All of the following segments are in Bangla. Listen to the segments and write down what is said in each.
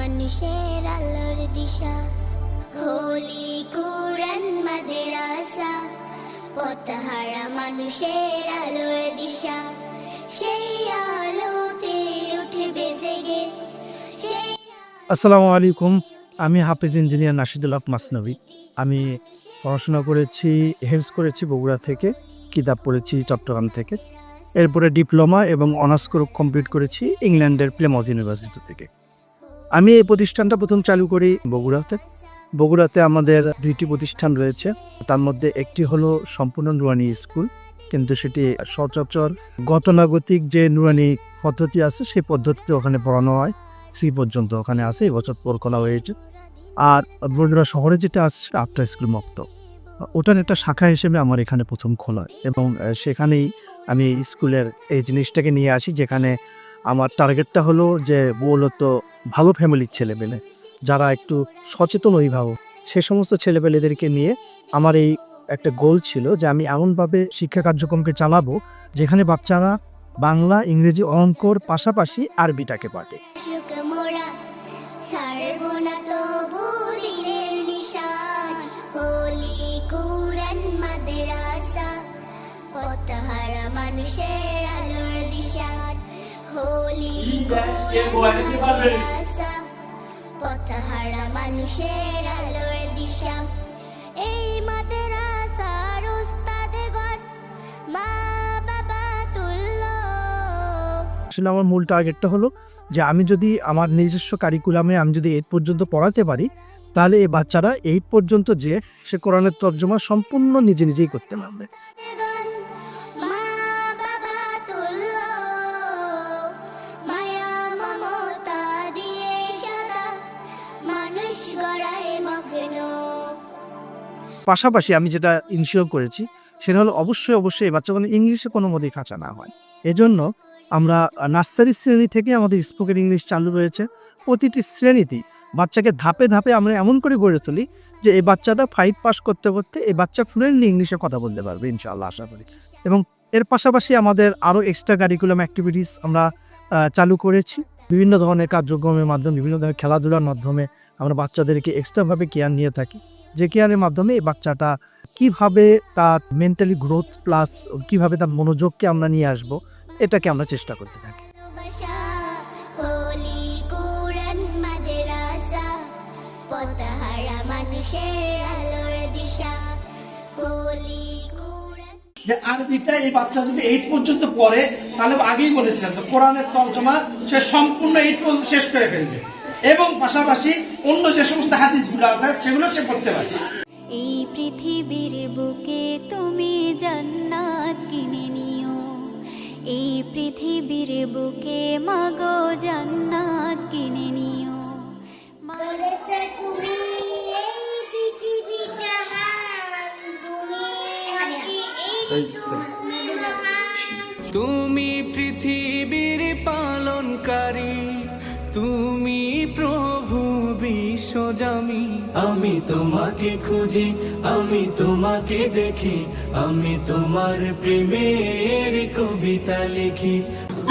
মানুষের আলোর দিশা, হোলি কুরআন মাদ্রাসা, পথহারা মানুষের আলোর দিশা, সেই আলোতে উঠবে জেগে। আসসালামু আলাইকুম। আমি হাফেজ ইঞ্জিনিয়ার নাশিদুল হক মাসনবী। আমি পড়াশোনা করেছি, হেলস করেছি বগুড়া থেকে, কিতাব পড়েছি চট্টগ্রাম থেকে। এরপরে ডিপ্লোমা এবং অনার্স কমপ্লিট করেছি ইংল্যান্ডের প্লেমজ ইউনিভার্সিটি থেকে। আমি এই প্রতিষ্ঠানটা প্রথম চালু করি বগুড়াতে। বগুড়াতে আমাদের 2টি প্রতিষ্ঠান রয়েছে, তার মধ্যে একটি হলো সম্পূর্ণ নুরানি স্কুল, কিন্তু সেটি সচরাচর গতানুগতিক যে নুরানি পদ্ধতি আছে সেই পদ্ধতিতে ওখানে পড়ানো হয়। 3 পর্যন্ত ওখানে আছে, এবছর পর খোলা হয়েছে। আর বগুড়া শহরে যেটা আছে আফটার স্কুল মুক্ত, ওটার একটা শাখা হিসেবে আমার এখানে প্রথম খোলা, এবং সেখানেই আমি স্কুলের এই জিনিসটাকে নিয়ে আসি, যেখানে আমার টার্গেটটা হলো যে মূলত ভালো ফ্যামিলির ছেলেপেলে যারা একটু সচেতন অভিভাবক, সে সমস্ত ছেলেপেলেদেরকে নিয়ে আমার এই একটা গোল ছিল যে আমি এমনভাবে শিক্ষা কার্যক্রমকে চালাবো যেখানে বাচ্চারা বাংলা, ইংরেজি, অঙ্কর পাশাপাশি আরবিটাকে পারে। মানুষের আলোর দিশা, হোলি কুরআন মাদ্রাসা, পথহারা মানুষের আলোর দিশা, এই মাদ্রাসার উস্তাদগণ মা বাবা তুল্য। আসলে আমার মূল টার্গেটটা হলো যে আমি যদি আমার নিজস্ব কারিকুলামে আমি যদি 8 পর্যন্ত পড়াতে পারি, তাহলে এই বাচ্চারা 8 পর্যন্ত যে সে কোরআনের তর্জমা সম্পূর্ণ নিজেই করতে পারবে। পাশাপাশি আমি যেটা ইনশিওর করেছি সেটা হলো অবশ্যই এই বাচ্চাগুলো ইংলিশে কোনো মতেই কাঁচা না হয়। এজন্য আমরা নার্সারি শ্রেণী থেকে আমাদের স্পোকেন ইংলিশ চালু রয়েছে। প্রতিটি শ্রেণীতেই বাচ্চাকে ধাপে ধাপে আমরা এমন করে গড়ে তুলি যে এই বাচ্চাটা 5 পাস করতে করতে এই বাচ্চা ফ্লুয়েন্টলি ইংলিশে কথা বলতে পারবে ইনশাআল্লাহ, আশা করি। এবং এর পাশাপাশি আমাদের আরও এক্সট্রা কারিকুলাম অ্যাক্টিভিটিস আমরা চালু করেছি। বিভিন্ন ধরনের কার্যক্রমের মাধ্যমে, বিভিন্ন ধরনের খেলাধুলার মাধ্যমে আমরা বাচ্চাদেরকে এক্সট্রাভাবে কেয়ার নিয়ে থাকি, যে কেয়ারের মাধ্যমে এই বাচ্চাটা কিভাবে তার মেন্টালি গ্রোথ প্লাস কিভাবে তার মনোযোগকে আমরা নিয়ে আসবো, এটাকে আমরা চেষ্টা করতে থাকি। যে আরবিটা এই বাচ্চা যদি 8 পর্যন্ত পড়ে, তাহলে আগেই বলেছিলাম তো কোরআনের তর্জমা সে সম্পূর্ণ 8 পর্যন্ত শেষ করে ফেলবে, এবং পাশাপাশি অন্য যে সমস্ত হাদিসগুলো আছে সেগুলো সে পড়তে পারে। এই পৃথিবীর বুকে তুমি জান্নাত কিনে নিও, এই পৃথিবীর বুকে মাগো জান্নাত কিনে নিও। তুমি পৃথিবীর পালনকারী, তুমি প্রভু বিশ্বজামি। আমি তোমাকে খুঁজি, আমি তোমাকে দেখি, আমি তোমার প্রেমের কবিতা লিখি।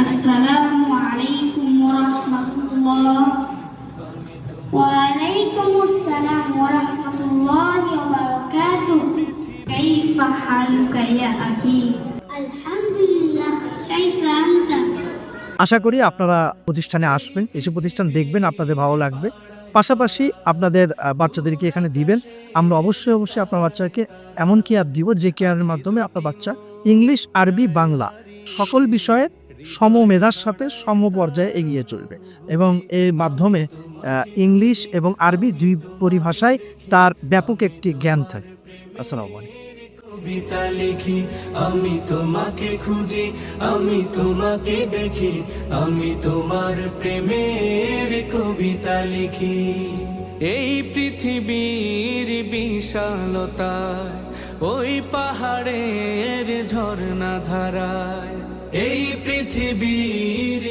আসসালামু আলাইকুম ওয়া রাহমাতুল্লাহ। ওয়া আলাইকুমুস সালাম ওয়া রাহমাতুল্লাহি ওয়া বারাকাতুহু। কাইফা হালুকা ইয়া আখি? আলহামদুলিল্লাহ, কাইফা আনতা? আশা করি আপনারা প্রতিষ্ঠানে আসবেন, এসে প্রতিষ্ঠান দেখবেন, আপনাদের ভালো লাগবে। পাশাপাশি আপনাদের বাচ্চাদেরকে এখানে দিবেন। আমরা অবশ্যই আপনার বাচ্চাকে এমন কেয়ার দিব যে কেয়ারের মাধ্যমে আপনার বাচ্চা ইংলিশ, আরবি, বাংলা সকল বিষয়ে সমমেধার সাথে সম পর্যায়ে এগিয়ে চলবে, এবং এর মাধ্যমে ইংলিশ এবং আরবি 2 পরিভাষায় তার ব্যাপক একটি জ্ঞান থাকে। আসসালামু আলাইকুম। কবিতা লিখি, আমি তোমাকে খুঁজি, আমি তোমাকে দেখি, আমি তোমার প্রেমের কবিতা লিখি। এই পৃথিবীর বিশালতায়, ওই পাহাড়ের ঝর্ণা ধারায়, এই পৃথিবীর